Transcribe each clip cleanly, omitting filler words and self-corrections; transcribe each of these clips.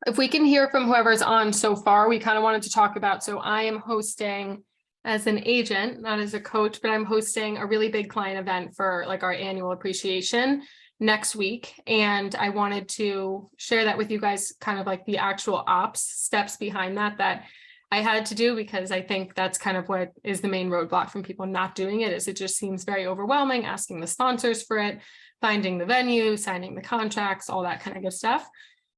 If we can hear from whoever's on so far, we kind of wanted to talk about, so I am hosting as an agent, not as a coach, but I'm hosting a really big client event for like our annual appreciation next week. And I wanted to share that with you guys, kind of like the actual ops steps behind that I had to do, because I think that's kind of what is the main roadblock from people not doing it, is it just seems very overwhelming, asking the sponsors for it, finding the venue, signing the contracts, all that kind of good stuff.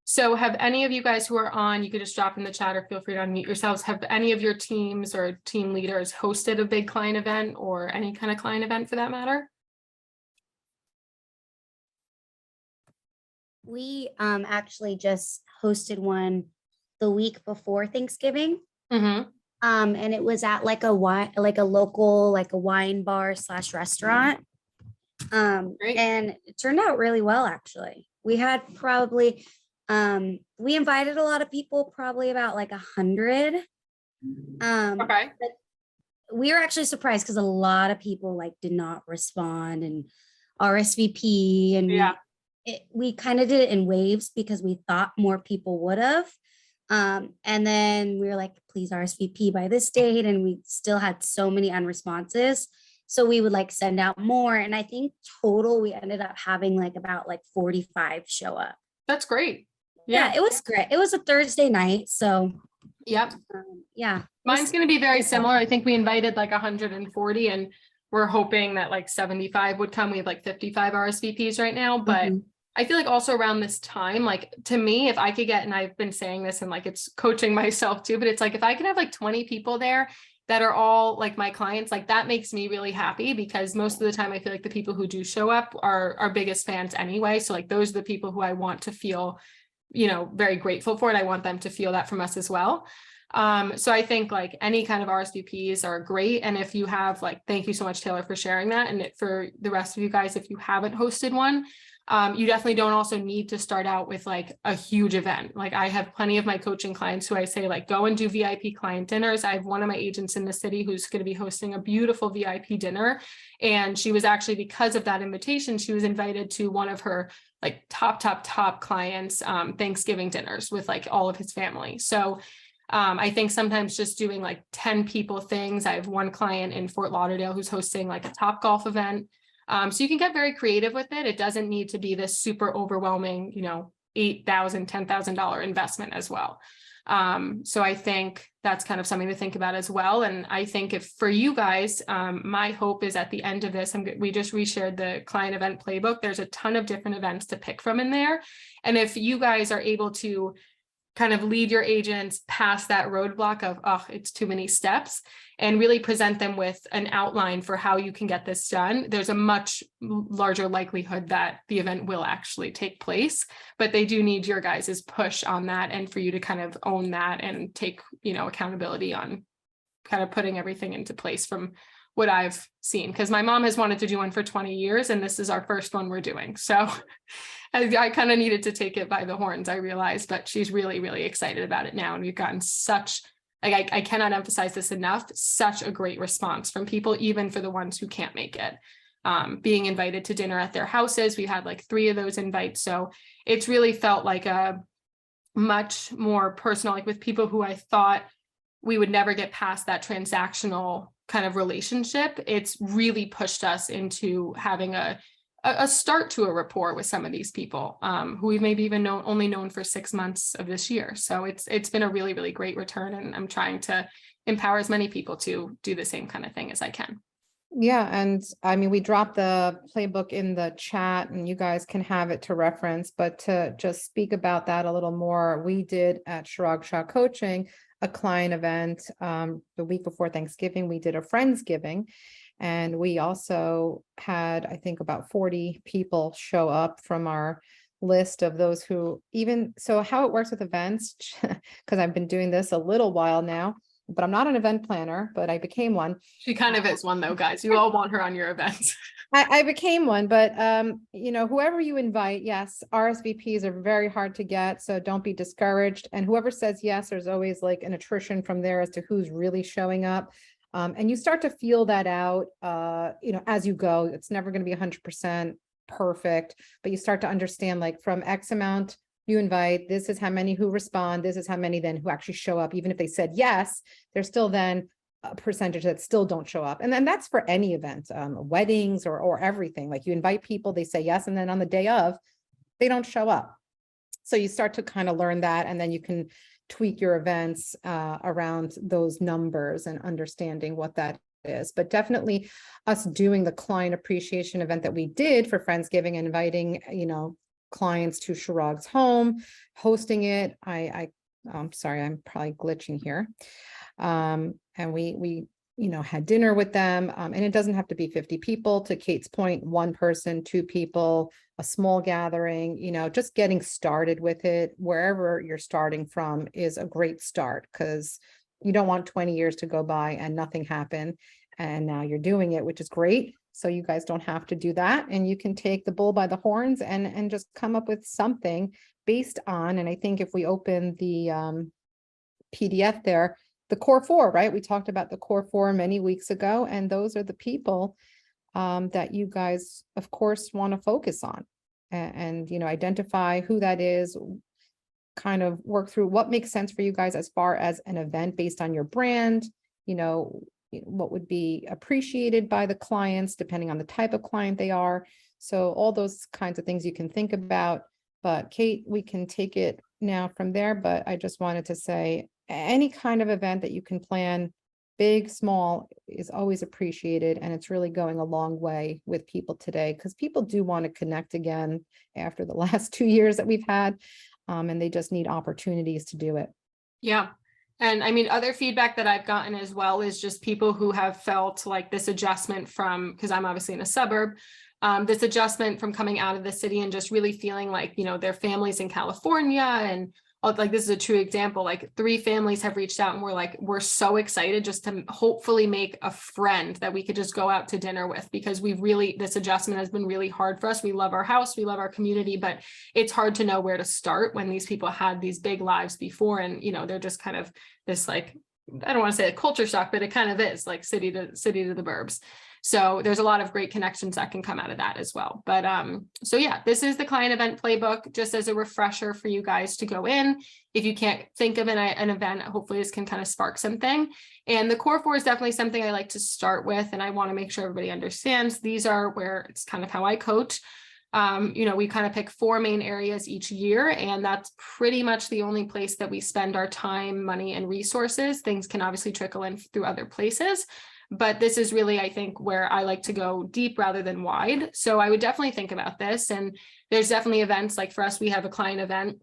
So have any of you guys who are on, you could just drop in the chat or feel free to unmute yourselves. Have any of your teams or team leaders hosted a big client event or any kind of client event for that matter? We actually just hosted one the week before Thanksgiving. Mm-hmm. And it was at like a local, like a wine bar / restaurant. Great. And it turned out really well, actually. We had probably, we invited a lot of people, probably about like 100. Okay. But we were actually surprised because a lot of people like did not respond and RSVP, and Yeah. we kind of did it in waves because we thought more people would have. And then we were like, please RSVP by this date. And we still had so many unresponses. So we would like send out more. And I think total, we ended up having like about like 45 show up. That's great. Yeah, it was great. It was a Thursday night. So yep. Yeah. Mine's going to be very similar. I think we invited like 140 and we're hoping that like 75 would come. We have like 55 RSVPs right now, but I feel like also around this time, like to me, if I could get, and I've been saying this and like it's coaching myself too, but it's like if I can have like 20 people there that are all like my clients, like that makes me really happy, because most of the time I feel like the people who do show up are our biggest fans anyway. So like those are the people who I want to feel, you know, very grateful for it. I want them to feel that from us as well. So I think like any kind of RSVPs are great. And if you have like, thank you so much, Taylor, for sharing that. And for the rest of you guys, if you haven't hosted one, you definitely don't also need to start out with like a huge event. Like I have plenty of my coaching clients who I say like, go and do VIP client dinners. I have one of my agents in the city who's going to be hosting a beautiful VIP dinner. And she was actually, because of that invitation, she was invited to one of her like top clients, Thanksgiving dinners with like all of his family. So I think sometimes just doing like 10 people things. I have one client in Fort Lauderdale who's hosting like a Top Golf event. So you can get very creative with it. It doesn't need to be this super overwhelming, you know, $8,000, $10,000 investment as well. So I think that's kind of something to think about as well. And I think if for you guys, my hope is at the end of this, we just reshared the client event playbook. There's a ton of different events to pick from in there. And if you guys are able to kind of lead your agents past that roadblock of, oh, it's too many steps, and really present them with an outline for how you can get this done, there's a much larger likelihood that the event will actually take place. But they do need your guys' push on that, and for you to kind of own that and take, you know, accountability on kind of putting everything into place from what I've seen. Because my mom has wanted to do one for 20 years, and this is our first one we're doing. So I kind of needed to take it by the horns, I realized, but she's really, really excited about it now. And we've gotten such, like, I cannot emphasize this enough, such a great response from people, even for the ones who can't make it. Being invited to dinner at their houses. We had like 3 of those invites. So it's really felt like a much more personal, like with people who I thought we would never get past that transactional kind of relationship. It's really pushed us into having a start to a rapport with some of these people who we've maybe even only known for 6 months of this year. So it's been a really, really great return, and I'm trying to empower as many people to do the same kind of thing as I can. Yeah. And I mean, we dropped the playbook in the chat and you guys can have it to reference, but to just speak about that a little more, we did at Chirag Shah Coaching a client event the week before Thanksgiving. We did a Friendsgiving, and we also had, I think, about 40 people show up from our list of those who even, so how it works with events, because I've been doing this a little while now, but I'm not an event planner, but I became one. She kind of is one though, guys. You all want her on your events. I became one, but you know, whoever you invite, yes, RSVPs are very hard to get, so don't be discouraged. And whoever says yes, there's always like an attrition from there as to who's really showing up. And you start to feel that out, you know, as you go. It's never going to be 100% perfect, but you start to understand, like, from X amount you invite, this is how many who respond, this is how many then who actually show up. Even if they said yes, there's still then a percentage that still don't show up. And then that's for any event, weddings or everything. Like you invite people, they say yes, and then on the day of, they don't show up. So you start to kind of learn that, and then you can tweak your events around those numbers and understanding what that is. But definitely us doing the client appreciation event that we did for Friendsgiving and inviting, clients to Chirag's home, hosting it. I'm sorry, I'm probably glitching here. And we had dinner with them, and it doesn't have to be 50 people. To Kate's point, one person, two people, a small gathering, just getting started with it, wherever you're starting from is a great start, because you don't want 20 years to go by and nothing happen. And now you're doing it, which is great. So you guys don't have to do that. And you can take the bull by the horns and just come up with something based on, and I think if we open the PDF there, the core four, right? We talked about the core four many weeks ago, and those are the people that you guys, of course, want to focus on and identify who that is, kind of work through what makes sense for you guys as far as an event based on your brand, what would be appreciated by the clients, depending on the type of client they are. So all those kinds of things you can think about. But Kate, we can take it now from there. But I just wanted to say, any kind of event that you can plan, big, small, is always appreciated. And it's really going a long way with people today, because people do want to connect again after the last 2 years that we've had. And they just need opportunities to do it. Yeah. And I mean, other feedback that I've gotten as well is just people who have felt like this adjustment from, because I'm obviously in a suburb, this adjustment from coming out of the city and just really feeling like, their families in California, and like, this is a true example, like 3 families have reached out and we're so excited just to hopefully make a friend that we could just go out to dinner with, because this adjustment has been really hard for us. We love our house, we love our community, but it's hard to know where to start when these people had these big lives before. And, they're just kind of this, like, I don't want to say a culture shock, but it kind of is like city to the burbs. So there's a lot of great connections that can come out of that as well. But so yeah, this is the client event playbook, just as a refresher for you guys to go in. If you can't think of an event, hopefully this can kind of spark something. And the core 4 is definitely something I like to start with. And I want to make sure everybody understands these are where it's kind of how I coach. We kind of pick 4 main areas each year, and that's pretty much the only place that we spend our time, money, and resources. Things can obviously trickle in through other places, but this is really, I think, where I like to go deep rather than wide. So I would definitely think about this. And there's definitely events, like for us, we have a client event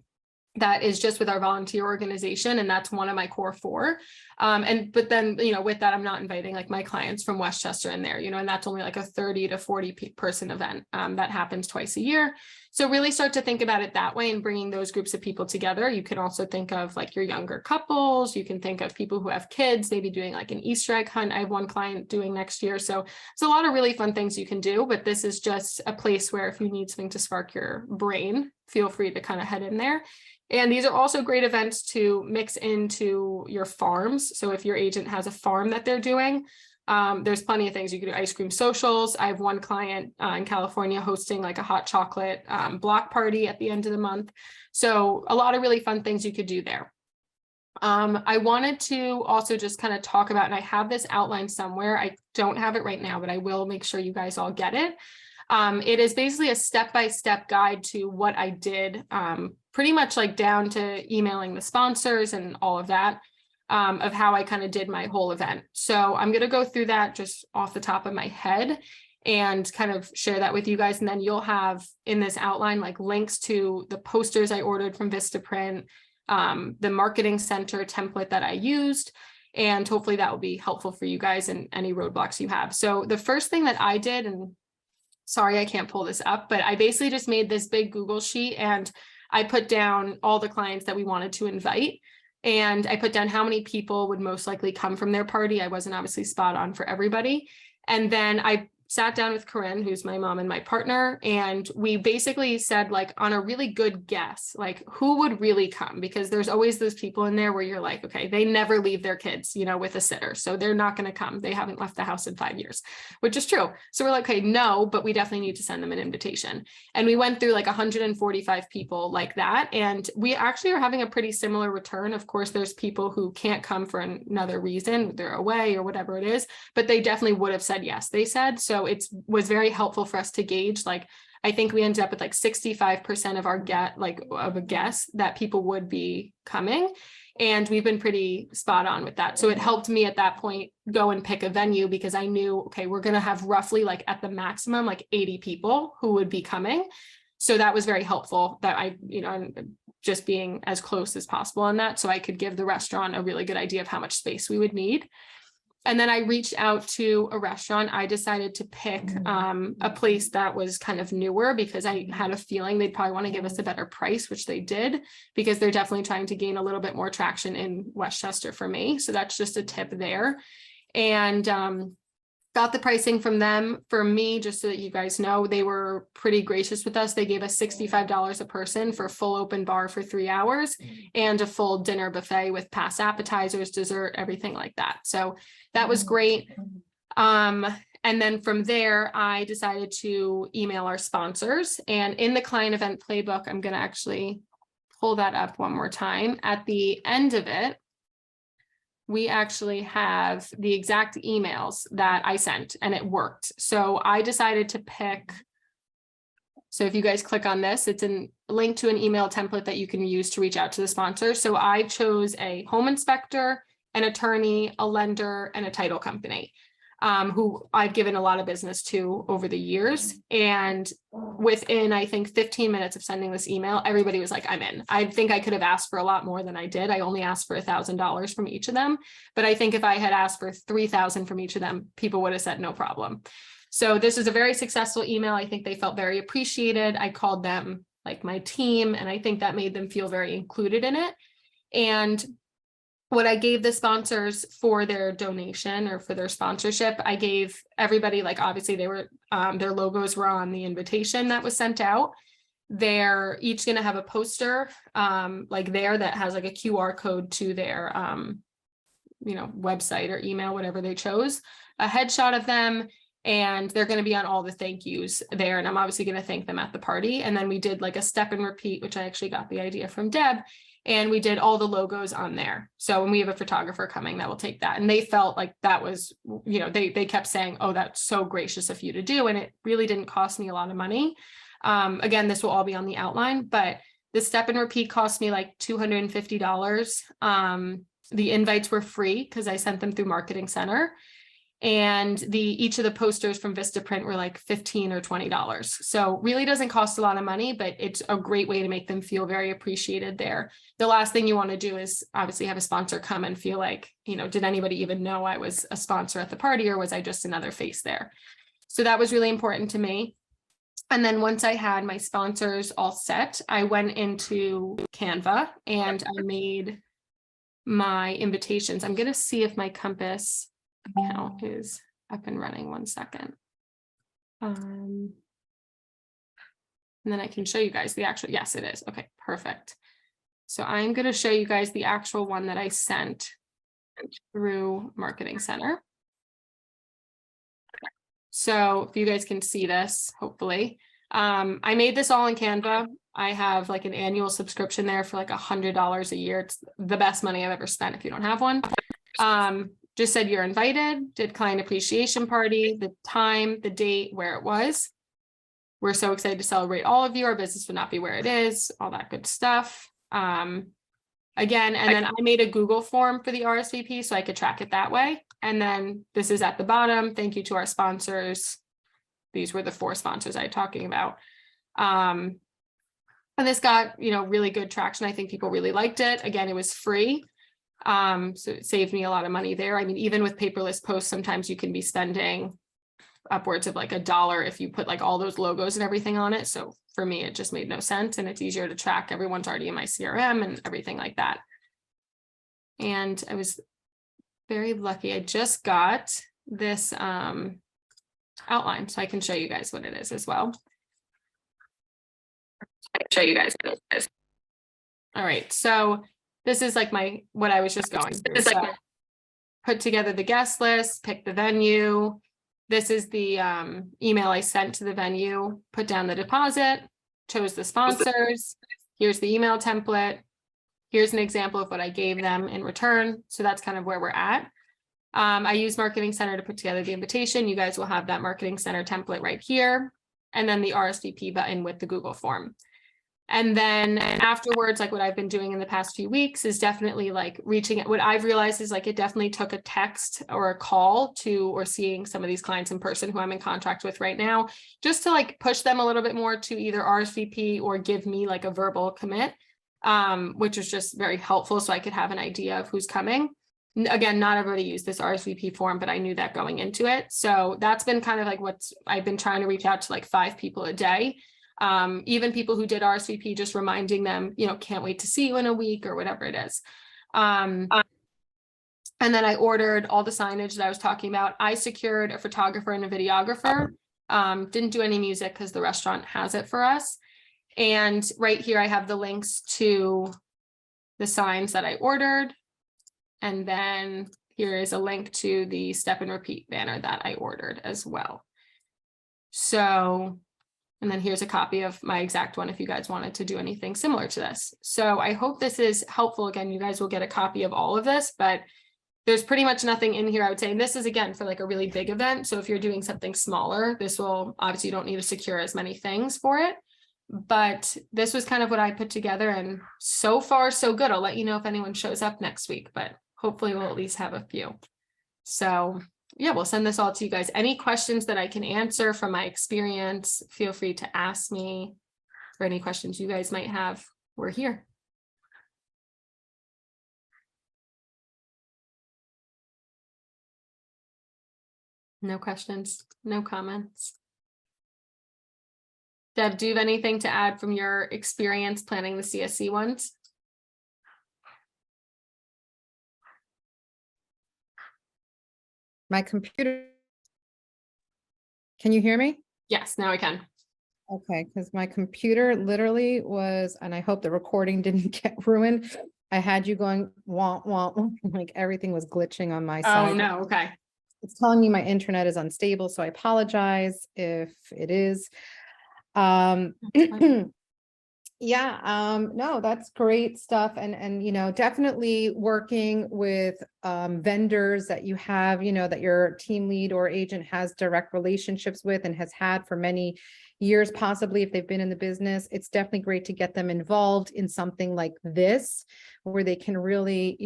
that is just with our volunteer organization, and that's one of my core 4. But then, with that, I'm not inviting like my clients from Westchester in there, and that's only like a 30 to 40 person event that happens twice a year. So really start to think about it that way and bringing those groups of people together. You can also think of like your younger couples. You can think of people who have kids, maybe doing like an Easter egg hunt. I have one client doing next year. So it's a lot of really fun things you can do, but this is just a place where if you need something to spark your brain, feel free to kind of head in there. And these are also great events to mix into your farms. So if your agent has a farm that they're doing, there's plenty of things. You can do ice cream socials. I have one client in California hosting like a hot chocolate block party at the end of the month. So a lot of really fun things you could do there. I wanted to also just kind of talk about, and I have this outlined somewhere. I don't have it right now, but I will make sure you guys all get it. It is basically a step-by-step guide to what I did, pretty much like down to emailing the sponsors and all of that, of how I kind of did my whole event. So I'm going to go through that just off the top of my head and kind of share that with you guys. And then you'll have in this outline, like links to the posters I ordered from Vistaprint, the marketing center template that I used, and hopefully that will be helpful for you guys and any roadblocks you have. So the first thing that I did, and sorry, I can't pull this up, but I basically just made this big Google sheet and I put down all the clients that we wanted to invite. And I put down how many people would most likely come from their party. I wasn't obviously spot on for everybody. And then I sat down with Corinne, who's my mom and my partner, and we basically said, like, on a really good guess, like, who would really come? Because there's always those people in there where you're like, okay, they never leave their kids, you know, with a sitter, so they're not going to come. They haven't left the house in 5 years, which is true. So we're like, okay, no, but we definitely need to send them an invitation. And we went through like 145 people like that, and we actually are having a pretty similar return. Of course, there's people who can't come for another reason, they're away or whatever it is, but they definitely would have said yes, they said. So it was very helpful for us to gauge. Like, I think we ended up with like 65% of our guess that people would be coming. And we've been pretty spot on with that. So it helped me at that point go and pick a venue, because I knew, okay, we're going to have roughly, like, at the maximum, like 80 people who would be coming. So that was very helpful, that I, you know, just being as close as possible on that, so I could give the restaurant a really good idea of how much space we would need. And then I reached out to a restaurant. I decided to pick a place that was kind of newer, because I had a feeling they'd probably want to give us a better price, which they did, because they're definitely trying to gain a little bit more traction in Westchester for me. So that's just a tip there. And got the pricing from them. For me, just so that you guys know, they were pretty gracious with us. They gave us $65 a person for full open bar for 3 hours and a full dinner buffet with past appetizers, dessert, everything like that. So that was great. And then from there, I decided to email our sponsors, and in the client event playbook, I'm going to actually pull that up one more time. At the end of it, we actually have the exact emails that I sent, and it worked. So I decided to pick. So if you guys click on this, it's a link to an email template that you can use to reach out to the sponsor. So I chose a home inspector, an attorney, a lender, and a title company, who I've given a lot of business to over the years. And within, I think, 15 minutes of sending this email, everybody was like, I'm in. I think I could have asked for a lot more than I did. I only asked for $1,000 from each of them. But I think if I had asked for $3,000 from each of them, people would have said no problem. So this is a very successful email. I think they felt very appreciated. I called them like my team, and I think that made them feel very included in it. And what I gave the sponsors for their donation or for their sponsorship, I gave everybody, like, obviously they were, their logos were on the invitation that was sent out. They're each going to have a poster like there that has like a QR code to their, you know, website or email, whatever they chose, a headshot of them. And they're going to be on all the thank yous there. And I'm obviously going to thank them at the party. And then we did like a step and repeat, which I actually got the idea from Deb. And we did all the logos on there. So when we have a photographer coming that will take that. And they felt like that was, you know, they kept saying, oh, that's so gracious of you to do. And it really didn't cost me a lot of money. Again, this will all be on the outline, but the step and repeat cost me like $250. The invites were free because I sent them through Marketing Center. And each of the posters from Vistaprint were like $15 or $20. So really doesn't cost a lot of money, but it's a great way to make them feel very appreciated there. The last thing you want to do is obviously have a sponsor come and feel like, you know, did anybody even know I was a sponsor at the party, or was I just another face there? So that was really important to me. And then once I had my sponsors all set, I went into Canva and I made my invitations. I'm going to see if my Compass account is up and running. 1 second. And then I can show you guys the actual, yes, it is. Okay, perfect. So I'm going to show you guys the actual one that I sent through Marketing Center. So if you guys can see this, hopefully, I made this all in Canva. I have like an annual subscription there for like $100 a year. It's the best money I've ever spent if you don't have one. Just said you're invited, did client appreciation party, the time, the date, where it was. We're so excited to celebrate all of you. Our business would not be where it is, all that good stuff. Again, and then I made a Google form for the RSVP so I could track it that way. And then this is at the bottom. Thank you to our sponsors. These were the 4 sponsors I was talking about. And this got, you know, really good traction. I think people really liked it. Again, it was free. So it saved me a lot of money there. I mean, even with paperless posts, sometimes you can be spending upwards of like $1 if you put like all those logos and everything on it. So for me, it just made no sense, and it's easier to track. Everyone's already in my CRM and everything like that. And I was very lucky. I just got this outline so I can show you guys what it is as well. I can show you guys what it is. All right, so this is like what I was just going through. So put together the guest list, pick the venue. This is the email I sent to the venue, put down the deposit, chose the sponsors. Here's the email template. Here's an example of what I gave them in return. So that's kind of where we're at. I use Marketing Center to put together the invitation. You guys will have that Marketing Center template right here. And then the RSVP button with the Google form. And then afterwards, like what I've been doing in the past few weeks is definitely like reaching out. What I've realized is like it definitely took a text or a call to, or seeing some of these clients in person who I'm in contract with right now, just to like push them a little bit more to either RSVP or give me like a verbal commit, which is just very helpful so I could have an idea of who's coming. Again, not everybody used this RSVP form, but I knew that going into it. So that's been kind of like I've been trying to reach out to like 5 people a day. Even people who did RSVP, just reminding them, can't wait to see you in a week or whatever it is. And then I ordered all the signage that I was talking about. I secured a photographer and a videographer. Didn't do any music because the restaurant has it for us. And right here, I have the links to the signs that I ordered. And then here is a link to the step and repeat banner that I ordered as well. So, and then here's a copy of my exact one if you guys wanted to do anything similar to this. So I hope this is helpful. Again, you guys will get a copy of all of this, but there's pretty much nothing in here, I would say. And this is, again, for like a really big event. So if you're doing something smaller, this will, obviously you don't need to secure as many things for it. But this was kind of what I put together, and so far so good. I'll let you know if anyone shows up next week, but hopefully we'll at least have a few. So yeah, we'll send this all to you guys. Any questions that I can answer from my experience, feel free to ask me, or any questions you guys might have. We're here. No questions, no comments. Deb, do you have anything to add from your experience planning the CSC ones? My computer. Can you hear me? Yes, now I can. Okay, because my computer literally was, and I hope the recording didn't get ruined. I had you going wah, wah, wah, like everything was glitching on my side. Oh no, okay. It's telling me my internet is unstable, so I apologize if it is. Yeah, no, that's great stuff. And definitely working with vendors that you have, that your team lead or agent has direct relationships with and has had for many years, possibly if they've been in the business. It's definitely great to get them involved in something like this, where they can really,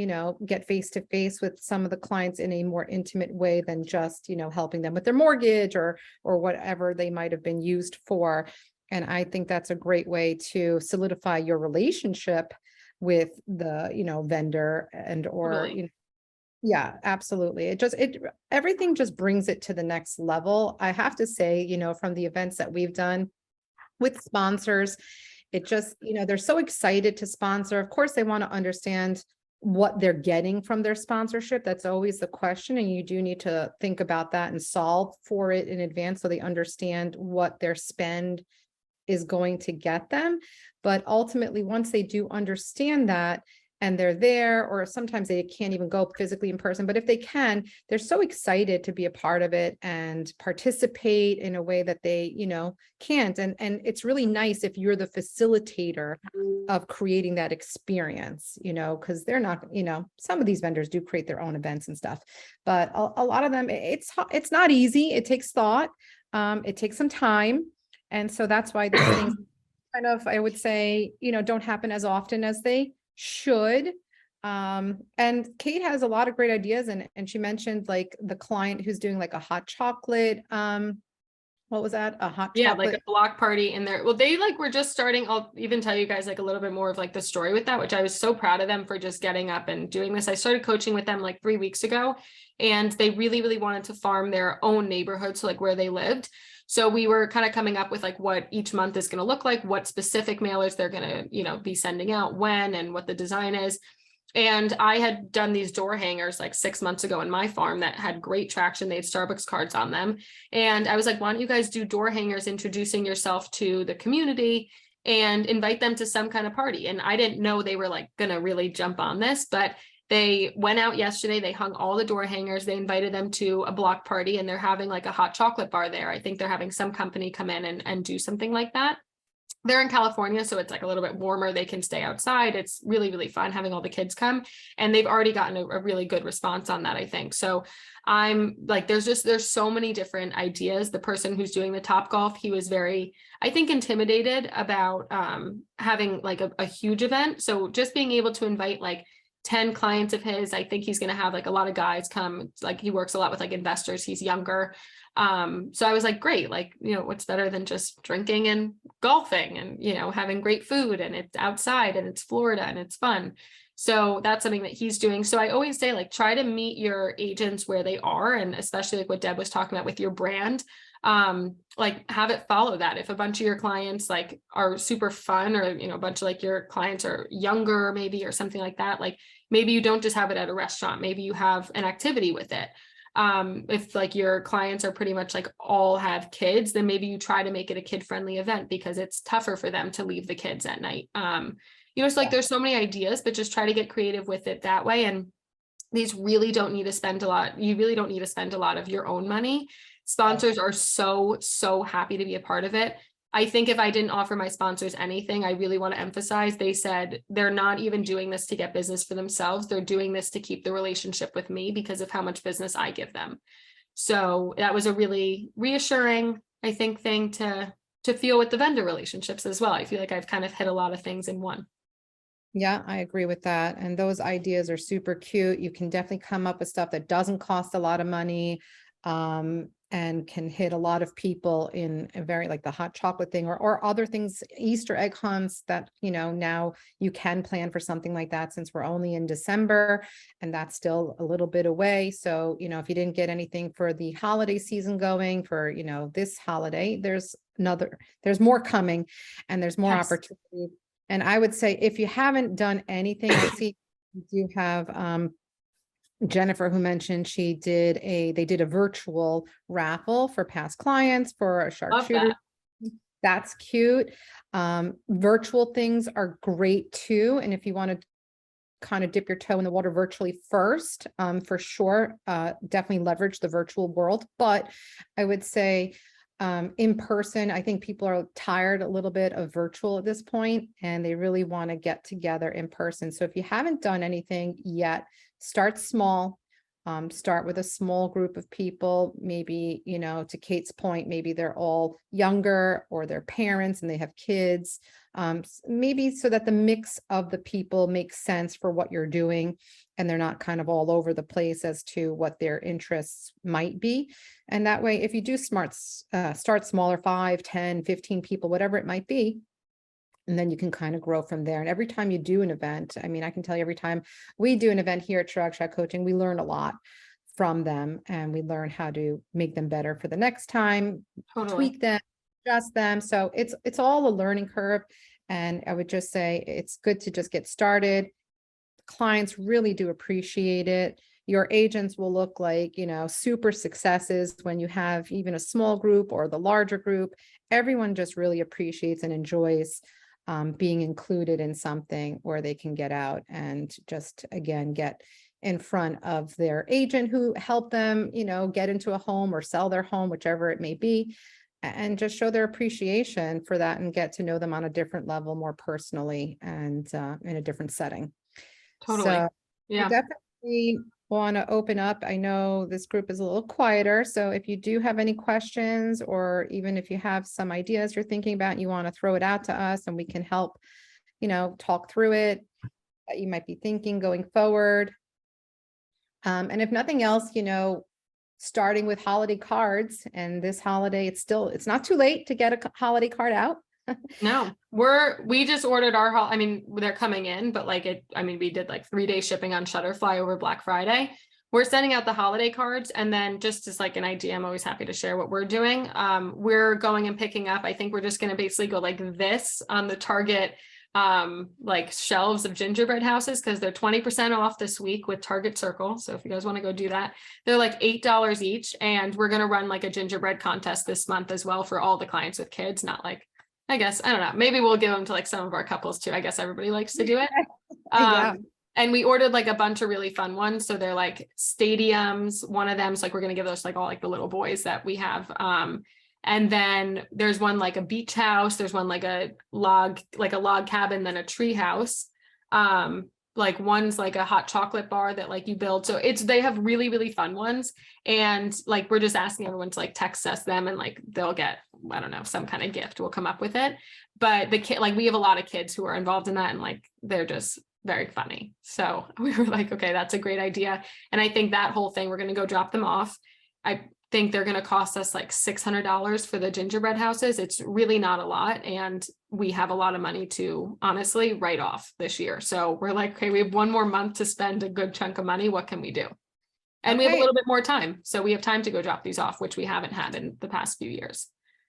get face to face with some of the clients in a more intimate way than just, helping them with their mortgage or whatever they might have been used for. And I think that's a great way to solidify your relationship with the, vendor and or, Totally. Yeah, absolutely. Everything just brings it to the next level. I have to say, from the events that we've done with sponsors, it just, they're so excited to sponsor. Of course, they want to understand what they're getting from their sponsorship. That's always the question. And you do need to think about that and solve for it in advance so they understand what their spend is going to get them. But ultimately, once they do understand that and they're there, or sometimes they can't even go physically in person, but if they can, they're so excited to be a part of it and participate in a way that they, can't. And it's really nice if you're the facilitator of creating that experience, because they're not, some of these vendors do create their own events and stuff, but a lot of them, it's not easy. It takes thought. It takes some time. And so that's why these things kind of, I would say, don't happen as often as they should. And Kate has a lot of great ideas. And she mentioned like the client who's doing like a hot chocolate. What was that? A hot chocolate? Like a block party in there. Well, they were just starting. I'll even tell you guys like a little bit more of like the story with that, which I was so proud of them for just getting up and doing this. I started coaching with them like 3 weeks ago, and they really, really wanted to farm their own neighborhood. So like where they lived. So we were kind of coming up with like what each month is going to look like, what specific mailers they're going to, be sending out when, and what the design is. And I had done these door hangers like 6 months ago in my farm that had great traction. They had Starbucks cards on them. And I was like, why don't you guys do door hangers, introducing yourself to the community and invite them to some kind of party? And I didn't know they were like going to really jump on this, but they went out yesterday. They hung all the door hangers. They invited them to a block party, and they're having like a hot chocolate bar there. I think they're having some company come in and do something like that. They're in California, so it's like a little bit warmer. They can stay outside. It's really, really fun having all the kids come, and they've already gotten a really good response on that, I think. So I'm like, there's so many different ideas. The person who's doing the Top Golf, he was very, I think, intimidated about having like a huge event. So just being able to invite like 10 clients of his, I think he's going to have like a lot of guys come. It's like he works a lot with like investors. He's younger. So I was like, great, like, what's better than just drinking and golfing and, having great food, and it's outside and it's Florida and it's fun. So that's something that he's doing. So I always say, like, try to meet your agents where they are. And especially like what Deb was talking about with your brand, like have it follow that. If a bunch of your clients like are super fun, or, a bunch of like your clients are younger maybe, or something like that, like maybe you don't just have it at a restaurant, maybe you have an activity with it. If like your clients are pretty much like all have kids, then maybe you try to make it a kid-friendly event, because it's tougher for them to leave the kids at night. It's like there's so many ideas, but just try to get creative with it that way. And these really don't need to spend a lot. You really don't need to spend a lot of your own money. Sponsors are so happy to be a part of it. I think if I didn't offer my sponsors anything, I really want to emphasize, they said they're not even doing this to get business for themselves. They're doing this to keep the relationship with me because of how much business I give them. So that was a really reassuring, I think, thing to feel with the vendor relationships as well. I feel like I've kind of hit a lot of things in one. Yeah, I agree with that. And those ideas are super cute. You can definitely come up with stuff that doesn't cost a lot of money. And can hit a lot of people in a very, like the hot chocolate thing, or other things, Easter egg hunts that, now you can plan for something like that, since we're only in December and that's still a little bit away. So, if you didn't get anything for the holiday season going for, this holiday, there's more coming, and there's more opportunity. And I would say, if you haven't done anything, I see you do have, Jennifer, who mentioned they did a virtual raffle for past clients for a sharpshooter. That's cute. Virtual things are great too. And if you want to kind of dip your toe in the water virtually first, for sure, definitely leverage the virtual world. But I would say, in person, I think people are tired a little bit of virtual at this point, and they really want to get together in person. So if you haven't done anything yet, start small. Start with a small group of people, maybe, to Kate's point, maybe they're all younger, or their parents and they have kids, maybe so that the mix of the people makes sense for what you're doing, and they're not kind of all over the place as to what their interests might be. And that way, if you do start smaller, 5, 10, 15 people, whatever it might be, and then you can kind of grow from there. And every time you do an event, I mean, I can tell you, every time we do an event here at Chirag Shah Coaching, we learn a lot from them, and we learn how to make them better for the next time, tweak them, adjust them. So it's all a learning curve. And I would just say it's good to just get started. Clients really do appreciate it. Your agents will look like, super successes when you have even a small group or the larger group. Everyone just really appreciates and enjoys being included in something where they can get out and just, again, get in front of their agent who helped them, get into a home or sell their home, whichever it may be, and just show their appreciation for that and get to know them on a different level, more personally, and in a different setting. Totally. So yeah. I definitely want to open up. I know this group is a little quieter, so if you do have any questions, or even if you have some ideas you're thinking about and you want to throw it out to us, and we can help, talk through it, that you might be thinking going forward. And if nothing else, starting with holiday cards, and this holiday, it's not too late to get a holiday card out. No, we just ordered they're coming in, but we did like 3-day shipping on Shutterfly over Black Friday. We're sending out the holiday cards, and then just as like an idea, I'm always happy to share what we're doing. We're going and picking up, I think we're just going to basically go like this on the Target like shelves of gingerbread houses because they're 20% off this week with Target Circle. So if you guys want to go do that, they're like $8 each. And we're going to run like a gingerbread contest this month as well for all the clients with kids, not like, I guess, I don't know, maybe we'll give them to like some of our couples too. I guess everybody likes to do it. Yeah. And we ordered like a bunch of really fun ones. So they're like stadiums. One of them's like, we're going to give those like all like the little boys that we have. And then there's one like a beach house. There's one like a log cabin, then a tree house. Like one's like a hot chocolate bar that like you build. So they have really, really fun ones. And like, we're just asking everyone to like text us them and like, they'll get, I don't know, some kind of gift. We'll come up with it. But the kid, like we have a lot of kids who are involved in that and like, they're just very funny. So we were like, okay, that's a great idea. And I think that whole thing, we're going to go drop them off. I think they're going to cost us like $600 for the gingerbread houses. It's really not a lot. And we have a lot of money to honestly write off this year. So we're like, okay, we have one more month to spend a good chunk of money. What can we do? And we have a little bit more time. So we have time to go drop these off, which we haven't had in the past few years.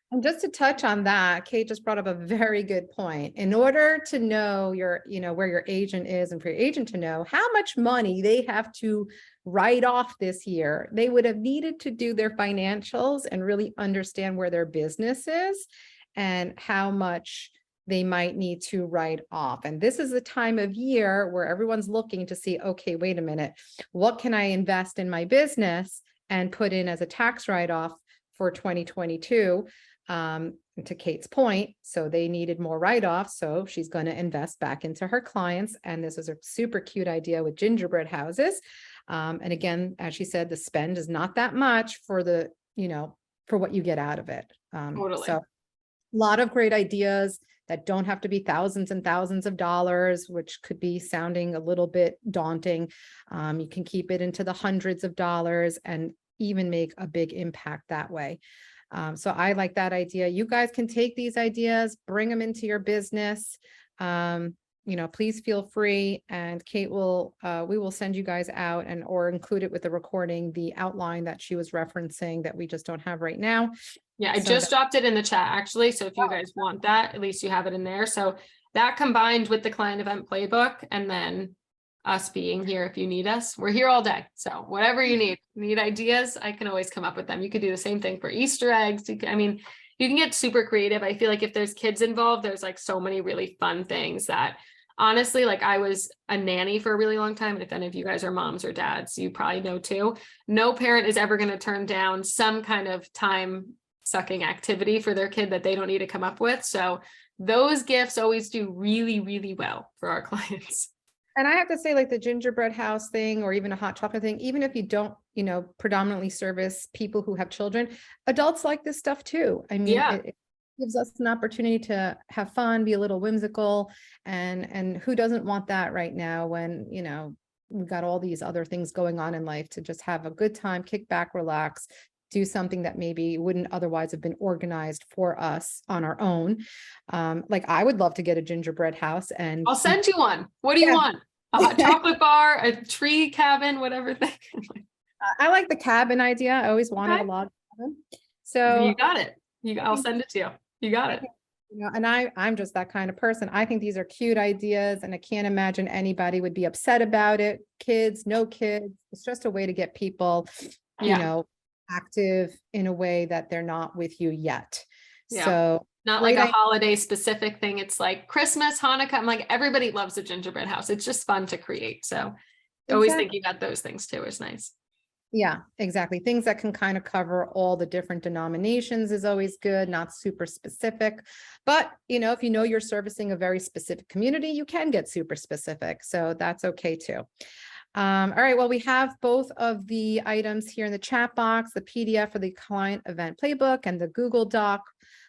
And just to touch on that, Kate just brought up a very good point. In order to know where your agent is and for your agent to know how much money they have to write off this year, they would have needed to do their financials and really understand where their business is and how much they might need to write off. And this is the time of year where everyone's looking to see, okay, wait a minute, what can I invest in my business and put in as a tax write-off for 2022? To Kate's point, so they needed more write-offs, so she's going to invest back into her clients. And this was a super cute idea with gingerbread houses. And again, as she said, the spend is not that much for the, for what you get out of it. Totally. So a lot of great ideas that don't have to be thousands and thousands of dollars, which could be sounding a little bit daunting. You can keep it into the hundreds of dollars and even make a big impact that way. So I like that idea. You guys can take these ideas, bring them into your business. Please feel free, and Kate we will send you guys out or include it with the recording, the outline that she was referencing that we just don't have right now. Yeah, I just dropped it in the chat actually. So if you guys want that, at least you have it in there. So that combined with the client event playbook and then us being here if you need us, we're here all day. So whatever you need ideas, I can always come up with them. You could do the same thing for Easter eggs. You can get super creative. I feel like if there's kids involved, there's like so many really fun things that honestly, like I was a nanny for a really long time. And if any of you guys are moms or dads, you probably know too, no parent is ever going to turn down some kind of time sucking activity for their kid that they don't need to come up with. So those gifts always do really, really well for our clients. And I have to say, like the gingerbread house thing, or even a hot chocolate thing, even if you don't, predominantly service people who have children, adults like this stuff too. I mean, it gives us an opportunity to have fun, be a little whimsical, and who doesn't want that right now when, we've got all these other things going on in life, to just have a good time, kick back, relax, do something that maybe wouldn't otherwise have been organized for us on our own. Like I would love to get a gingerbread house, and I'll send you one. What do you want? A hot chocolate bar, a tree cabin, whatever thing. I like the cabin idea. I always wanted a log cabin. So you got it. I'll send it to you. You got it. And I'm just that kind of person. I think these are cute ideas, and I can't imagine anybody would be upset about it. Kids, no kids. It's just a way to get people, active in a way that they're not with you yet. Yeah. So not like a holiday specific thing. It's like Christmas, Hanukkah. I'm like, everybody loves a gingerbread house. It's just fun to create. So always thinking about those things too is nice. Yeah, exactly. Things that can kind of cover all the different denominations is always good, not super specific. But, if you're servicing a very specific community, you can get super specific. So that's okay too. All right, well, we have both of the items here in the chat box, the PDF for the client event playbook and the Google Doc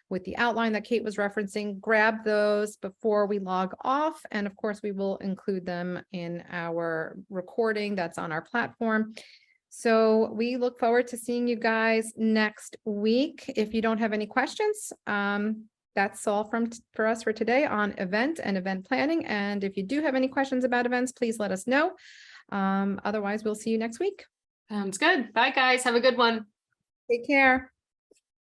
with the outline that Kate was referencing. Grab those before we log off. And of course, we will include them in our recording that's on our platform. So we look forward to seeing you guys next week. If you don't have any questions, that's all for us for today on event and event planning. And if you do have any questions about events, please let us know. Otherwise, we'll see you next week. Sounds good. Bye, guys. Have a good one. Take care.